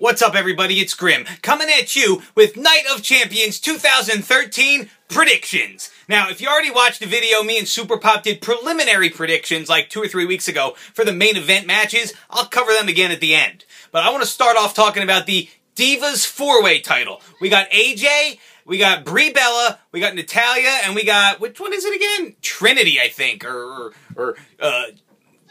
What's up, everybody? It's Grim, coming at you with Night of Champions 2013 predictions. Now, if you already watched the video, me and Super Pop did preliminary predictions like 2 or 3 weeks ago for the main event matches. I'll cover them again at the end. But I want to start off talking about the Divas 4-Way title. We got AJ, we got Brie Bella, we got Natalya, and we got, which one is it again? Trinity, I think, or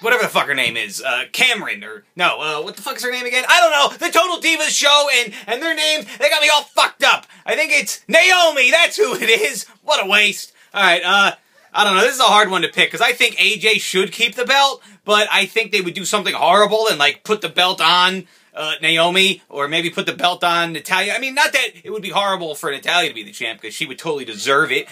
whatever the fuck her name is, Cameron, or, no, what the fuck is her name again? I don't know, the Total Divas show, and their names, they got me all fucked up. I think it's Naomi, that's who it is. What a waste. Alright, I don't know, this is a hard one to pick, because I think AJ should keep the belt, but I think they would do something horrible and, like, put the belt on Naomi, or maybe put the belt on Natalya. I mean, not that it would be horrible for Natalya to be the champ, because she would totally deserve it.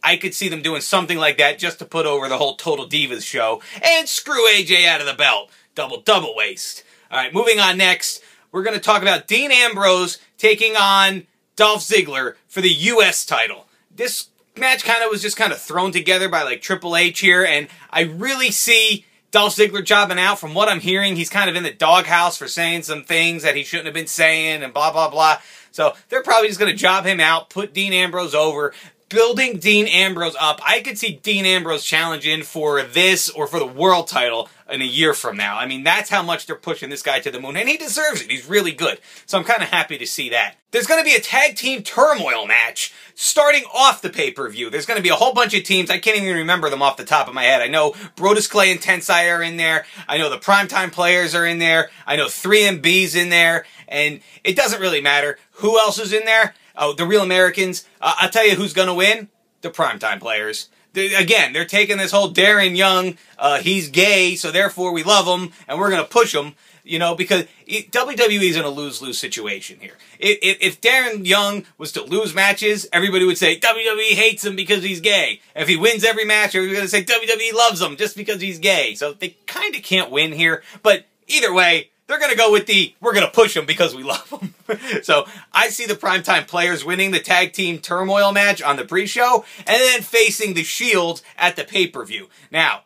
I could see them doing something like that just to put over the whole Total Divas show, and screw AJ out of the belt. Double waste. Alright, moving on next, we're going to talk about Dean Ambrose taking on Dolph Ziggler for the US title. This match was just thrown together by like Triple H here, and I really see Dolph Ziggler jobbing out. From what I'm hearing, he's kind of in the doghouse for saying some things that he shouldn't have been saying, and blah, blah, blah. So they're probably just going to job him out, put Dean Ambrose over, building Dean Ambrose up. I could see Dean Ambrose challenging for this or for the world title in a year from now. I mean, that's how much they're pushing this guy to the moon, and he deserves it. He's really good. So I'm kind of happy to see that. There's going to be a tag team turmoil match starting off the pay-per-view. There's going to be a whole bunch of teams. I can't even remember them off the top of my head. I know Brodus Clay and Tensai are in there. I know the Primetime Players are in there. I know 3MB's in there. And it doesn't really matter who else is in there. Oh, the Real Americans. I'll tell you who's going to win. The Primetime Players. Again, they're taking this whole Darren Young, he's gay, so therefore we love him, and we're going to push him, you know, because WWE is in a lose-lose situation here. If Darren Young was to lose matches, everybody would say WWE hates him because he's gay. If he wins every match, everybody's going to say WWE loves him just because he's gay. So they kind of can't win here, but either way, they're going to go with we're going to push him because we love him. So I see the Primetime Players winning the tag team turmoil match on the pre-show, and then facing the Shield at the pay-per-view. Now,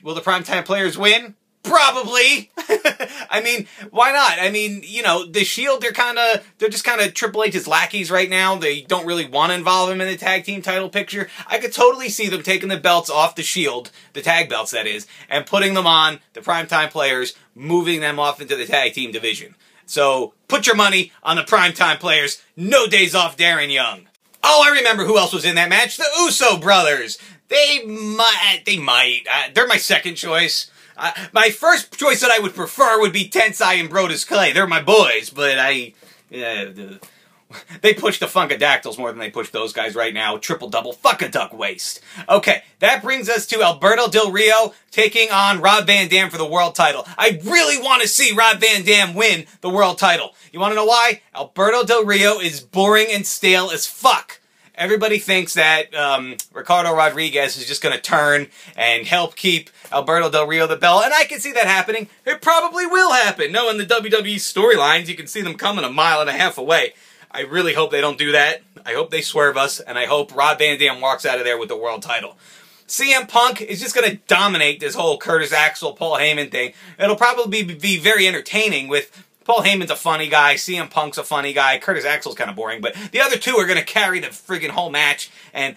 will the Primetime Players win? Probably. I mean, why not? I mean, you know, the Shield, they're just kind of Triple H's lackeys right now. They don't really want to involve him in the tag team title picture. I could totally see them taking the belts off the Shield, the tag belts that is, and putting them on the Primetime Players, moving them off into the tag team division. So, put your money on the Primetime Players. No days off Darren Young. Oh, I remember who else was in that match. The Uso brothers. They might. They're my second choice. My first choice that I would prefer would be Tensai and Brodus Clay. They're my boys, but they push the Funkadactyls more than they push those guys right now. Triple-double fuck-a-duck waste. Okay, that brings us to Alberto Del Rio taking on Rob Van Dam for the world title. I really want to see Rob Van Dam win the world title. You want to know why? Alberto Del Rio is boring and stale as fuck. Everybody thinks that Ricardo Rodriguez is just going to turn and help keep Alberto Del Rio the belt, and I can see that happening. It probably will happen. Knowing the WWE storylines, you can see them coming a mile and a half away. I really hope they don't do that. I hope they swerve us, and I hope Rob Van Dam walks out of there with the world title. CM Punk is just going to dominate this whole Curtis Axel, Paul Heyman thing. It'll probably be very entertaining with Paul Heyman's a funny guy, CM Punk's a funny guy, Curtis Axel's kind of boring, but the other two are going to carry the friggin' whole match, and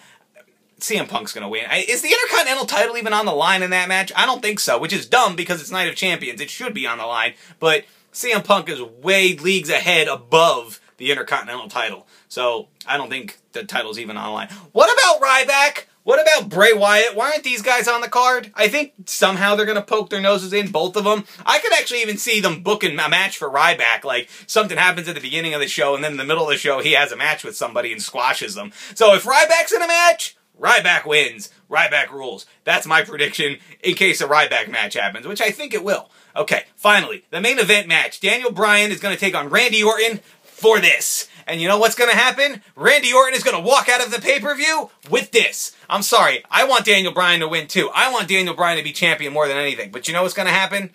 CM Punk's going to win. Is the Intercontinental title even on the line in that match? I don't think so, which is dumb because it's Night of Champions. It should be on the line, but CM Punk is way leagues ahead above the Intercontinental title, so I don't think the title's even on the line. What about Ryback? What about Bray Wyatt? Why aren't these guys on the card? I think somehow they're going to poke their noses in, both of them. I could actually even see them booking a match for Ryback. Like, something happens at the beginning of the show, and then in the middle of the show, he has a match with somebody and squashes them. So if Ryback's in a match, Ryback wins. Ryback rules. That's my prediction in case a Ryback match happens, which I think it will. Okay, finally, the main event match. Daniel Bryan is going to take on Randy Orton for this. And you know what's going to happen? Randy Orton is going to walk out of the pay-per-view with this. I'm sorry, I want Daniel Bryan to win too. I want Daniel Bryan to be champion more than anything. But you know what's going to happen?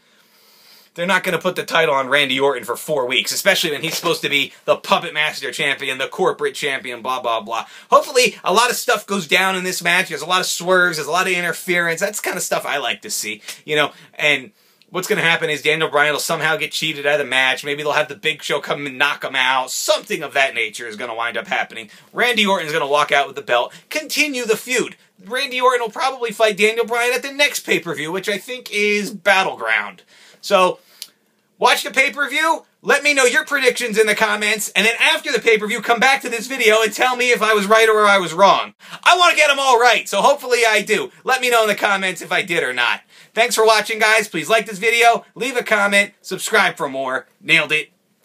They're not going to put the title on Randy Orton for 4 weeks, especially when he's supposed to be the Puppet Master champion, the corporate champion, blah, blah, blah. Hopefully, a lot of stuff goes down in this match. There's a lot of swerves, there's a lot of interference. That's the kind of stuff I like to see, you know, and what's going to happen is Daniel Bryan will somehow get cheated out of the match. Maybe they'll have the Big Show come and knock him out. Something of that nature is going to wind up happening. Randy Orton's going to walk out with the belt, continue the feud. Randy Orton will probably fight Daniel Bryan at the next pay-per-view, which I think is Battleground. So, watch the pay-per-view. Let me know your predictions in the comments, and then after the pay-per-view, come back to this video and tell me if I was right or I was wrong. I want to get them all right, so hopefully I do. Let me know in the comments if I did or not. Thanks for watching, guys. Please like this video, leave a comment, subscribe for more. Nailed it.